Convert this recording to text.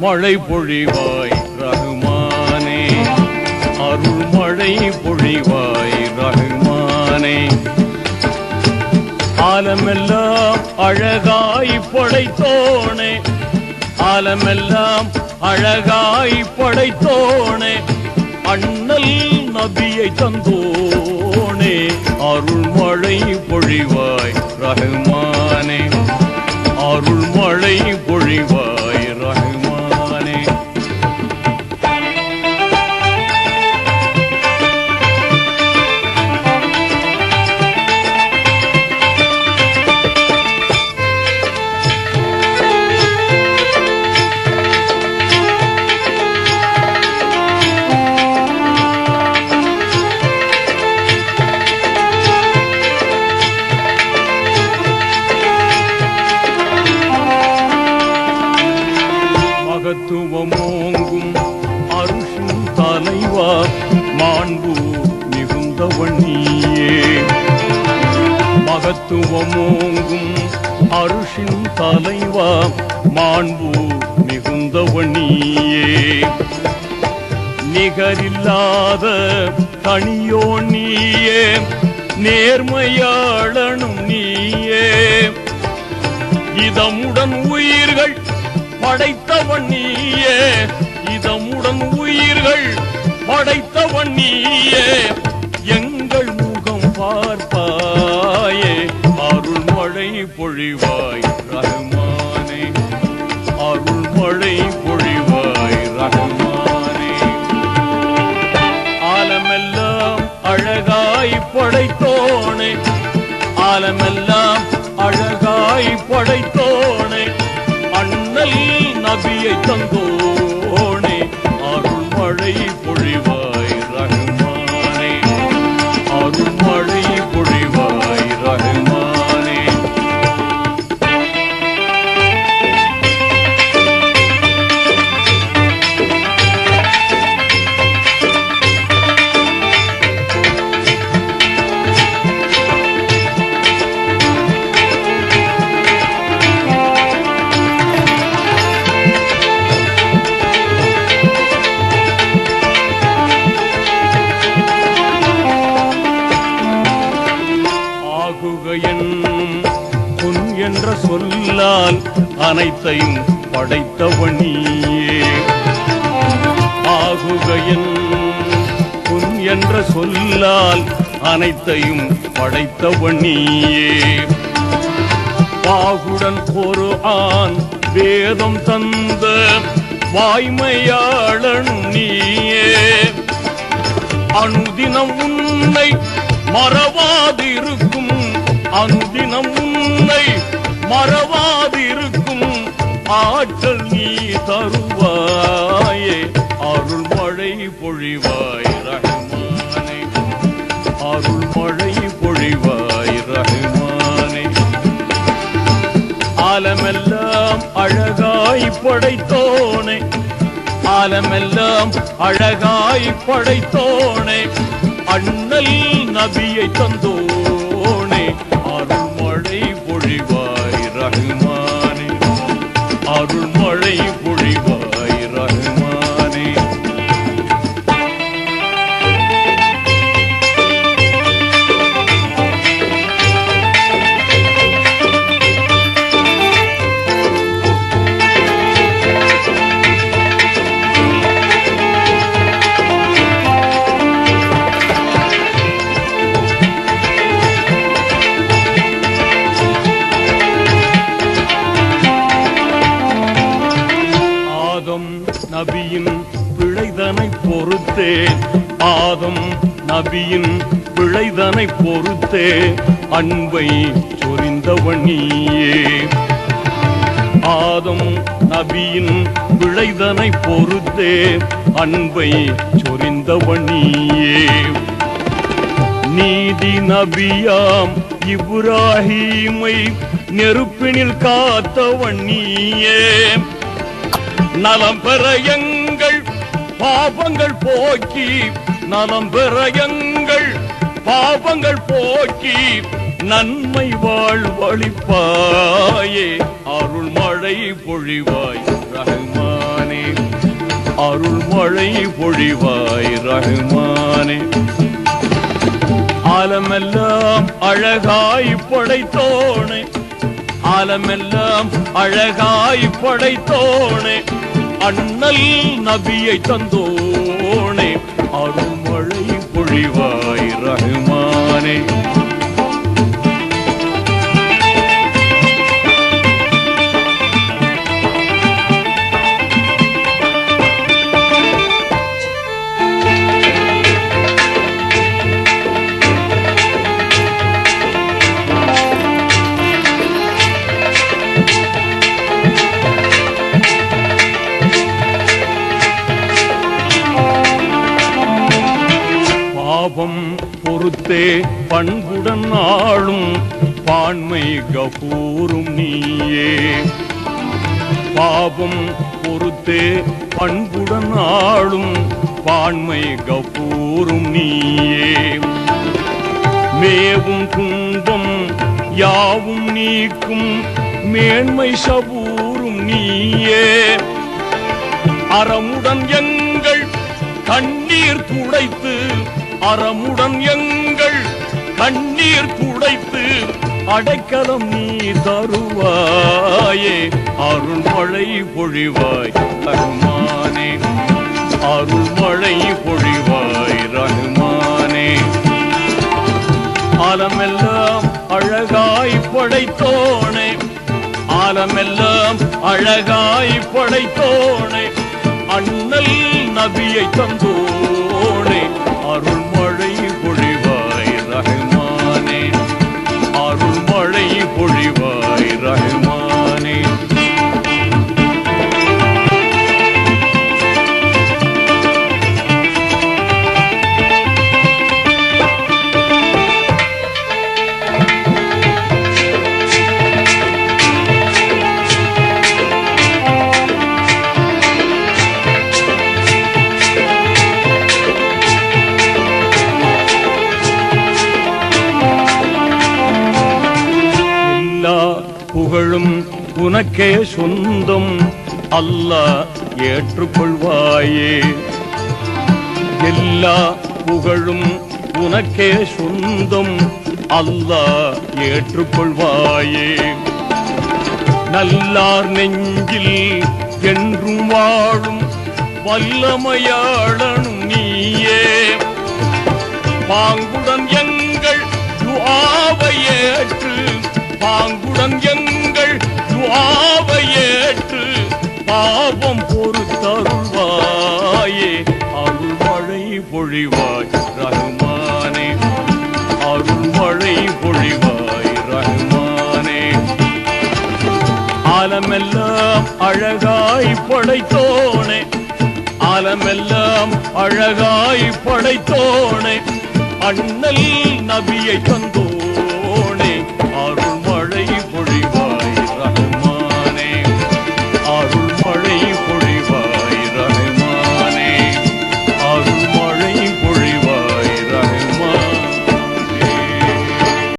மழை பொழிவாய் ரஹ்மானே, அருள் மழை பொழிவாய் ரஹ்மானே. ஆலமெல்லாம் அழகாய் படைத்தோனே, ஆலமெல்லாம் அழகாய் படைத்தோனே, அண்ணல் நபியை தந்தோனே, அருள் மழை பொழிவாய் ரஹ்மானே, அருள் மழை பொழிவாய் ரஹ்மானே. மகத்துவமோங்கும் அருஷின் தலைவா, மாண்பு மிகுந்தவனியே. மகத்துவமோங்கும் அருஷின் தலைவா, மாண்பு மிகுந்தவனியே. நிகரில்லாத தனியோ நீயே, நேர்மையாளனும் நீயே. இதமுடன் உயிர்கள் படைத்தவன் நீயே, இதமுடன் உயிர்கள் படைத்தவன் நீயே. எங்கள் முகம் பார்ப்பாயே, அருள் மழை பொழிவாய் ரஹ்மானே, அருள் மழை பொழிவாய் ரஹ்மானே. ஆலமெல்லாம் அழகாய் படைத்தோனே, ஆலமெல்லாம் அழகாய் படைத்தோனே, அண்ணல் நபியை தந்தோனே, அருள் மழை பொழிவாய் ரஹ்மானே, அருள் மழை பொழிவாய் ரஹ்மானே. பொன் என்ற சொல்லால் அனைத்தையும் படைத்தவனியே. ஆகுகையன் பொன் என்ற சொல்லால் அனைத்தையும் படைத்தவனியே. பாகுடன் ஒரு ஆண் வேதம் தந்த வாய்மையாளனும் நீயே. அனுதினம் உன்னை மறவாதிருக்கும், அனுதினம் உன்னை மறவாதிருக்கும் ஆற்றல் நீ தருவாயே, அருள் மழை பொழிவாய் ரஹ்மானே, அருள் மழை பொழிவாய் ரஹ்மானே. ஆலமெல்லாம் அழகாய் படைத்தோனே, ஆலமெல்லாம் அழகாய் படைத்தோனே, அண்ணல் நபியை தந்தோனே, அருள் மழை பொழிவாய் ரஹ்மானே, அருள் மழை பொழிவாய் ரஹ்மானே. நபியின் பிழைதனை பொறுத்தே, ஆதம் நபியின் பிழைதனை பொறுத்தே, அன்பை சொரிந்தவன் நீயே. ஆதம் நபியின் பிழைதனை பொறுத்தே, அன்பை சொரிந்தவன் நீயே. நீதி நபியாம் இப்ராஹீமை நெருப்பினில் காத்தவன் நீயே. நலம் பெற எங்கள் பாபங்கள் போக்கி, நலம் பெற எங்கள் பாபங்கள் போக்கி, நன்மை வாழ்வழிப்பாயே, அருள் மழை பொழிவாய் ரஹ்மானே, அருள் மழை பொழிவாய் ரஹ்மானே. ஆலமெல்லாம் அழகாய் படைத்தோனே, ஆலமெல்லாம் அழகாய் படைத்தோனே, அண்ணல் நபியை தந்தோனே, அருள் மழை பொழிவாய் ரஹ்மானே. பாவம் பொறுத்தே பண்புடன் ஆளும் பான்மை கபூரும் நீயே. பாவம் பொறுத்தே பண்புடன் ஆளும் பான்மை கபூரும் நீயே. மேவும் துன்பம் யாவும் நீக்கும் மேன்மை சபூரும் நீயே. அறமுடன் எங்கள் கண்ணீர் துடைத்து, அறமுடன் எங்கள் கண்ணீர் துடைத்து அடைக்கலம் நீ தருவாயே. அருள் மழை பொழிவாய் ரஹ்மானே, அருள் மழை பொழிவாய் ரஹ்மானே. ஆலமெல்லாம் அழகாய் படைத்தோனே, ஆலமெல்லாம் அழகாய் படைத்தோனே, அண்ணல் நபியை தந்தோனே, அருள் மழை பொழிவாய் ரஹ்மானே, அருள் மழை பொழிவாய் ரஹ்மானே. புகழும் உனக்கே சொந்தம் அல்லாஹ் ஏற்றுக்கொள்வாயே. எல்லா புகழும் உனக்கே சொந்தம் அல்லாஹ் ஏற்றுக்கொள்வாயே. நல்லார் நெஞ்சில் என்றும் வாழும் வல்லமையாளனும் நீயே. பாங்குடன் எங்கள் துஆவை ஏற்று, பாங்குடன் எங்கள் துஆவை ஏற்று பாவம் பொறுத்தருள்வாயே. அருள் மழை பொழிவாய் ரஹ்மானே, அருள் மழை பொழிவாய் ரஹ்மானே. ஆலமெல்லாம் அழகாய் படைத்தோனே, ஆலமெல்லாம் அழகாய் படைத்தோனே, அண்ணல் நபியை தந்தோ